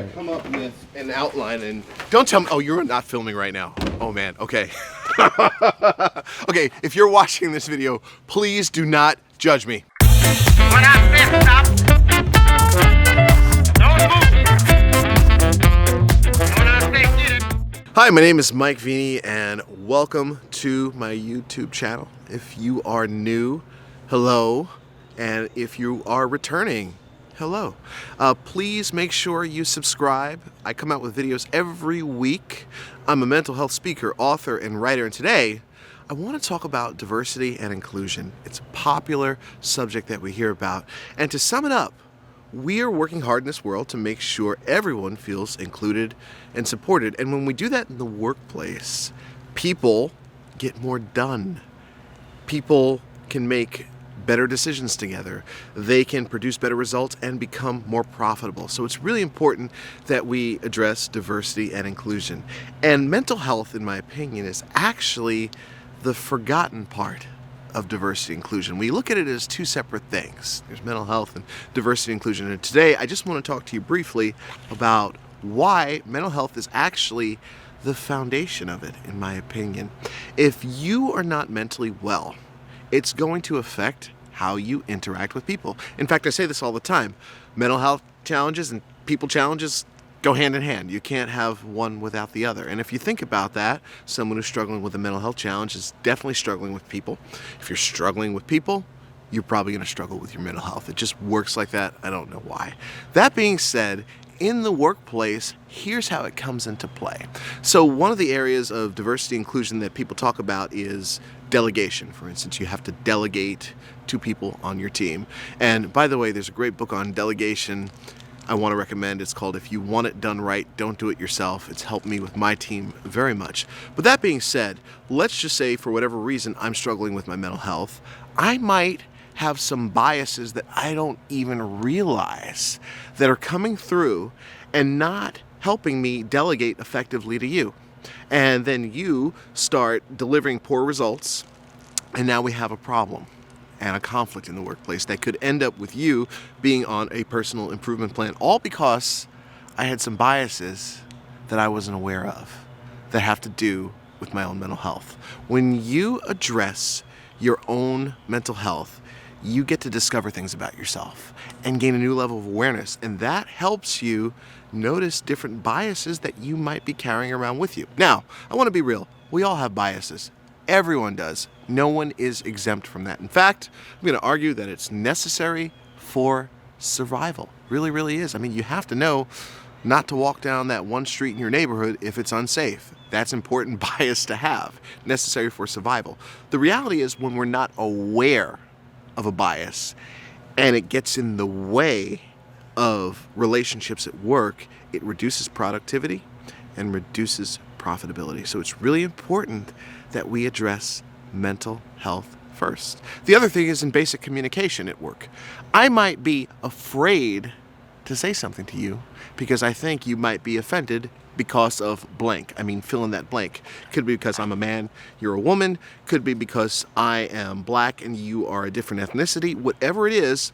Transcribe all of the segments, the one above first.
I come up with an outline and don't tell me, oh, you're not filming right now. Oh man, okay. Okay, if you're watching this video, please do not judge me. When I said stop, don't move. When I say get it. Hi, my name is Mike Veny and welcome to my YouTube channel. If you are new, hello. And if you are returning, hello. Please make sure you subscribe. I come out with videos every week. I'm a mental health speaker, author, and writer, and today I want to talk about diversity and inclusion. It's a popular subject that we hear about, and to sum it up, we are working hard in this world to make sure everyone feels included and supported, and when we do that in the workplace, people get more done. People can make better decisions together. They can produce better results and become more profitable. So it's really important that we address diversity and inclusion. And mental health, in my opinion, is actually the forgotten part of diversity and inclusion. We look at it as two separate things. There's mental health and diversity and inclusion. And today I just want to talk to you briefly about why mental health is actually the foundation of it, in my opinion. If you are not mentally well, it's going to affect how you interact with people. In fact, I say this all the time. Mental health challenges and people challenges go hand in hand. You can't have one without the other. And if you think about that, someone who's struggling with a mental health challenge is definitely struggling with people. If you're struggling with people, you're probably going to struggle with your mental health. It just works like that. I don't know why. That being said, in the workplace, here's how it comes into play. So one of the areas of diversity and inclusion that people talk about is delegation. For instance, you have to delegate to people on your team. And by the way, there's a great book on delegation I want to recommend. It's called If You Want It Done Right, Don't Do It Yourself. It's helped me with my team very much. But that being said, let's just say for whatever reason I'm struggling with my mental health, I might have some biases that I don't even realize that are coming through and not helping me delegate effectively to you. And then you start delivering poor results, and now we have a problem and a conflict in the workplace that could end up with you being on a personal improvement plan, all because I had some biases that I wasn't aware of that have to do with my own mental health. When you address your own mental health, you get to discover things about yourself and gain a new level of awareness, and that helps you notice different biases that you might be carrying around with you. Now, I want to be real. We all have biases. Everyone does. No one is exempt from that. In fact, I'm going to argue that it's necessary for survival. Really, really is. I mean, you have to know not to walk down that one street in your neighborhood if it's unsafe. That's important bias to have, necessary for survival. The reality is when we're not aware of a bias and it gets in the way of relationships at work, it reduces productivity and reduces profitability. So it's really important that we address mental health first. The other thing is in basic communication at work. I might be afraid to say something to you because I think you might be offended because of blank. I mean, fill in that blank. Could be because I'm a man, you're a woman. Could be because I am black and you are a different ethnicity. Whatever it is,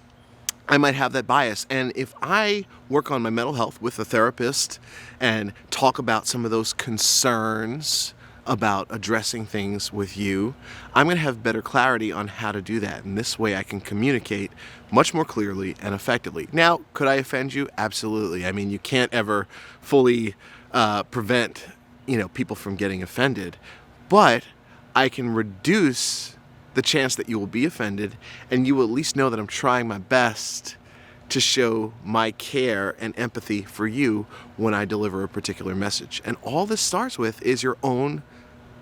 I might have that bias. And if I work on my mental health with a therapist and talk about some of those concerns about addressing things with you, I'm going to have better clarity on how to do that. And this way I can communicate much more clearly and effectively. Now, could I offend you? Absolutely. I mean, you can't ever fully prevent, people from getting offended, but I can reduce the chance that you will be offended, and you will at least know that I'm trying my best to show my care and empathy for you when I deliver a particular message. And all this starts with is your own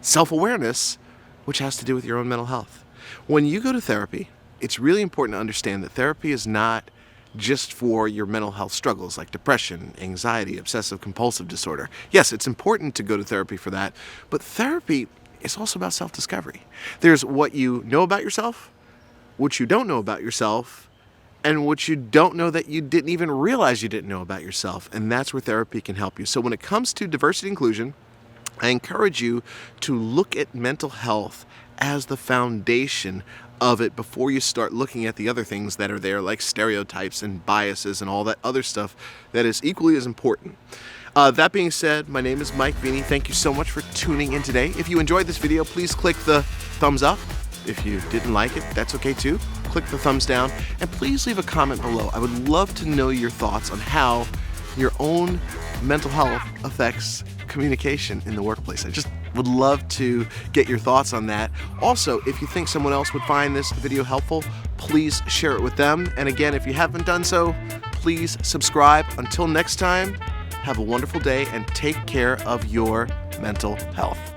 self-awareness, which has to do with your own mental health. When you go to therapy, it's really important to understand that therapy is not just for your mental health struggles like depression, anxiety, obsessive compulsive disorder. Yes, it's important to go to therapy for that, but therapy is also about self-discovery. There's what you know about yourself, what you don't know about yourself, and what you don't know that you didn't even realize you didn't know about yourself. And that's where therapy can help you. So when it comes to diversity and inclusion, I encourage you to look at mental health as the foundation of it before you start looking at the other things that are there, like stereotypes and biases and all that other stuff that is equally as important. That being said, my name is Mike Veny. Thank you so much for tuning in today. If you enjoyed this video, please click the thumbs up. If you didn't like it, that's okay too. Click the thumbs down, and please leave a comment below. I would love to know your thoughts on how your own mental health affects communication in the workplace. I just would love to get your thoughts on that. Also, if you think someone else would find this video helpful, please share it with them. And again, if you haven't done so, please subscribe. Until next time, have a wonderful day and take care of your mental health.